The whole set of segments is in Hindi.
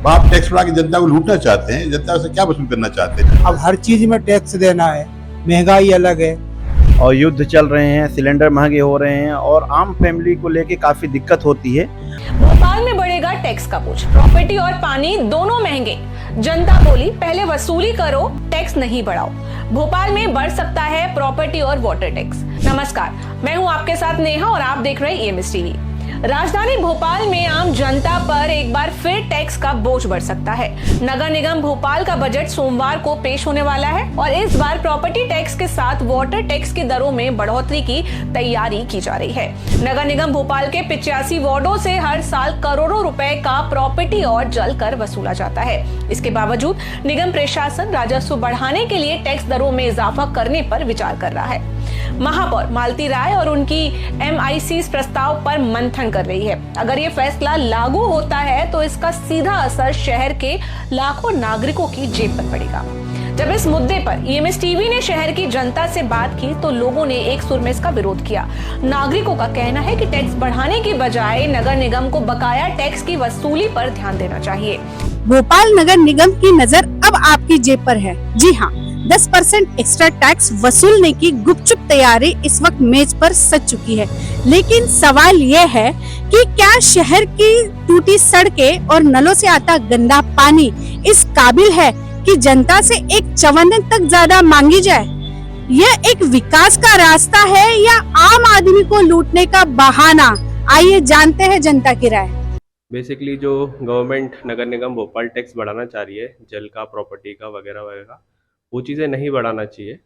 आप टैक्स बढ़ा के जनता को लूटना चाहते हैं, जनता से क्या वसूल करना चाहते हैं? अब हर चीज में टैक्स देना है, महंगाई अलग है और युद्ध चल रहे हैं, सिलेंडर महंगे हो रहे हैं और आम फैमिली को लेके काफी दिक्कत होती है। भोपाल में बढ़ेगा टैक्स का बोझ, प्रॉपर्टी और पानी दोनों महंगे। जनता बोली पहले वसूली करो, टैक्स नहीं बढ़ाओ। भोपाल में बढ़ सकता है प्रॉपर्टी और वाटर टैक्स। नमस्कार, मैं हूं आपके साथ नेहा और आप देख रहे हैं EMS टीवी। राजधानी भोपाल में आम जनता पर एक बार फिर टैक्स का बोझ बढ़ सकता है। नगर निगम भोपाल का बजट सोमवार को पेश होने वाला है और इस बार प्रॉपर्टी टैक्स के साथ वाटर टैक्स की दरों में बढ़ोतरी की तैयारी की जा रही है। नगर निगम भोपाल के 85 वार्डों से हर साल करोड़ों रुपए का प्रॉपर्टी और जल कर वसूला जाता है। इसके बावजूद निगम प्रशासन राजस्व बढ़ाने के लिए टैक्स दरों में इजाफा करने पर विचार कर रहा है। महापौर मालती राय और उनकी MIC इस प्रस्ताव पर मंथन कर रही है। अगर ये फैसला लागू होता है तो इसका सीधा असर शहर के लाखों नागरिकों की जेब पर पड़ेगा। जब इस मुद्दे पर EMS टीवी ने शहर की जनता से बात की तो लोगों ने एक सुर में इसका विरोध किया। नागरिकों का कहना है कि टैक्स बढ़ाने की बजाय नगर निगम को बकाया टैक्स की वसूली पर ध्यान देना चाहिए। भोपाल नगर निगम की नजर अब आपकी जेब पर है। जी हाँ, 10% एक्स्ट्रा टैक्स वसूलने की गुपचुप तैयारी इस वक्त मेज पर सज चुकी है। लेकिन सवाल यह है कि क्या शहर की टूटी सड़कें और नलों से आता गंदा पानी इस काबिल है कि जनता से एक चवन्नन तक ज्यादा मांगी जाए? यह एक विकास का रास्ता है या आम आदमी को लूटने का बहाना? आइए जानते हैं जनता की राय। बेसिकली जो गवर्नमेंट नगर निगम भोपाल टैक्स बढ़ाना चाह रही है, जल का, प्रॉपर्टी का वगैरह वगैरह, वो चीज़ें नहीं बढ़ाना चाहिए।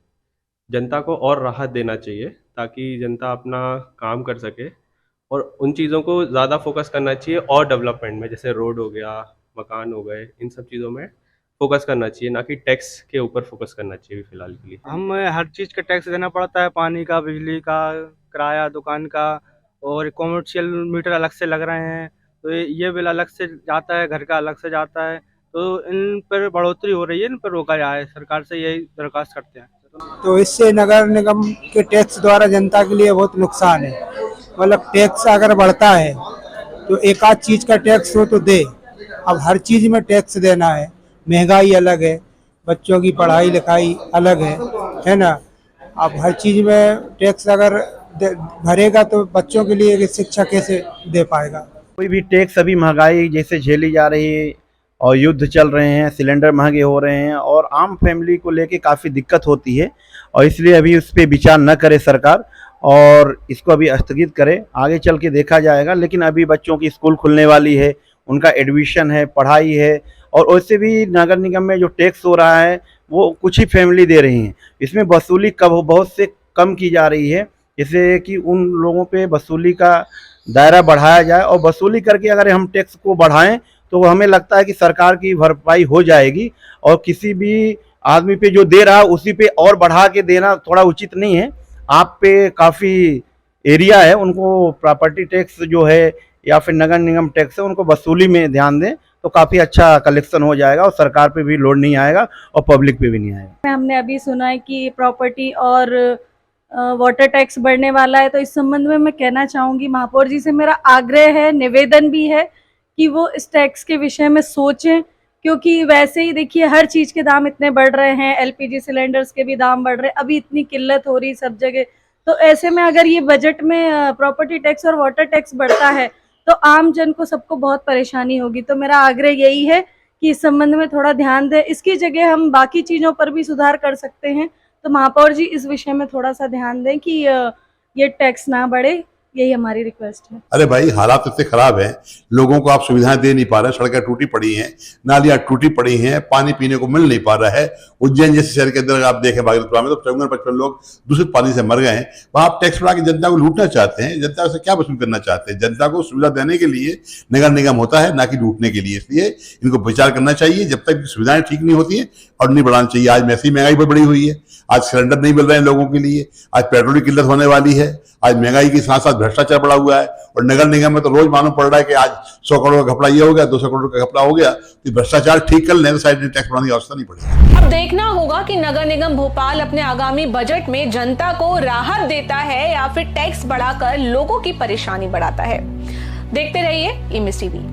जनता को और राहत देना चाहिए ताकि जनता अपना काम कर सके और उन चीज़ों को ज़्यादा फोकस करना चाहिए और डेवलपमेंट में, जैसे रोड हो गया, मकान हो गए, इन सब चीज़ों में फोकस करना चाहिए, ना कि टैक्स के ऊपर फोकस करना चाहिए फिलहाल के लिए। हम हर चीज़ का टैक्स देना पड़ता है, पानी का, बिजली का, किराया, दुकान का, और कॉमर्शियल मीटर अलग से लग रहे हैं, तो ये बिल अलग से जाता है, घर का अलग से जाता है। तो इन पर बढ़ोतरी हो रही है, इन पर रोका जाए, सरकार से यही दरख्वास्त करते हैं। तो इससे नगर निगम के टैक्स द्वारा जनता के लिए बहुत नुकसान है। मतलब टैक्स अगर बढ़ता है तो एक आध चीज का टैक्स हो तो दे, अब हर चीज में टैक्स देना है, महंगाई अलग है, बच्चों की पढ़ाई लिखाई अलग है ना। अब हर चीज में टैक्स अगर भरेगा तो बच्चों के लिए शिक्षा कैसे दे पाएगा? कोई भी टैक्स अभी महंगाई जैसे झेली जा रही है और युद्ध चल रहे हैं, सिलेंडर महंगे हो रहे हैं और आम फैमिली को लेके काफ़ी दिक्कत होती है और इसलिए अभी उस पर विचार न करे सरकार और इसको अभी स्थगित करे। आगे चल के देखा जाएगा, लेकिन अभी बच्चों की स्कूल खुलने वाली है, उनका एडमिशन है, पढ़ाई है और वैसे भी नगर निगम में जो टैक्स हो रहा है वो कुछ ही फैमिली दे रही हैं। इसमें वसूली बहुत से कम की जा रही है, जैसे कि उन लोगों पे वसूली का दायरा बढ़ाया जाए और वसूली करके अगर हम टैक्स को बढ़ाएं तो हमें लगता है कि सरकार की भरपाई हो जाएगी और किसी भी आदमी पे जो दे रहा है उसी पे और बढ़ा के देना थोड़ा उचित नहीं है। आप पे काफ़ी एरिया है, उनको प्रॉपर्टी टैक्स जो है या फिर नगर निगम टैक्स है उनको वसूली में ध्यान दें तो काफ़ी अच्छा कलेक्शन हो जाएगा और सरकार पे भी लोड नहीं आएगा और पब्लिक पे भी नहीं आएगा। हमने अभी सुना है कि प्रॉपर्टी और वाटर टैक्स बढ़ने वाला है, तो इस संबंध में मैं कहना चाहूँगी महापौर जी से मेरा आग्रह है, निवेदन भी है कि वो इस टैक्स के विषय में सोचें, क्योंकि वैसे ही देखिए हर चीज़ के दाम इतने बढ़ रहे हैं, LPG सिलेंडर्स के भी दाम बढ़ रहे हैं, अभी इतनी किल्लत हो रही सब जगह। तो ऐसे में अगर ये बजट में प्रॉपर्टी टैक्स और वाटर टैक्स बढ़ता है तो आम जन को सबको बहुत परेशानी होगी। तो मेरा आग्रह यही है कि इस संबंध में थोड़ा ध्यान दें। इसकी जगह हम बाकी चीज़ों पर भी सुधार कर सकते हैं, तो महापौर जी इस विषय में थोड़ा सा ध्यान दें कि ये टैक्स ना बढ़े, यही हमारी रिक्वेस्ट है। अरे भाई, हालात इतने खराब हैं, लोगों को आप सुविधाएं दे नहीं पा रहे, सड़कें टूटी पड़ी हैं, नालियां टूटी पड़ी हैं, पानी पीने को मिल नहीं पा रहा है। उज्जैन जैसे शहर के अंदर आप देखें, भागलपुर में तो 54-55 लोग दूषित पानी से मर गए हैं। वहां आप टैक्स बढ़ा के जनता को लूटना चाहते हैं, जनता से क्या वसूल करना चाहते हैं? जनता को सुविधा देने के लिए नगर निगम होता है, ना कि लूटने के लिए। इसलिए इनको विचार करना चाहिए, जब तक सुविधाएं ठीक नहीं होती हैं और नहीं बढ़ाना चाहिए। आज वैसी महंगाई पर बढ़ी हुई है, आज सिलेंडर नहीं मिल रहे हैं लोगों के लिए, आज पेट्रोल की किल्लत होने वाली है, आज महंगाई के साथ साथ भ्रष्टाचार बढ़ा हुआ है और नगर निगम में तो रोज मालूम पड़ रहा है कि आज 100 करोड़ का घपला ये हो गया, 200 करोड़ का घपला हो गया। तो भ्रष्टाचार ठीक कर लेने साइड में टैक्स बढ़ाने की आवश्यकता नहीं पड़ेगी। अब देखना होगा कि नगर निगम भोपाल अपने आगामी बजट में जनता को राहत देता है या फिर टैक्स बढ़ाकर लोगों की परेशानी बढ़ाता है। देखते रहिए EMS टीवी।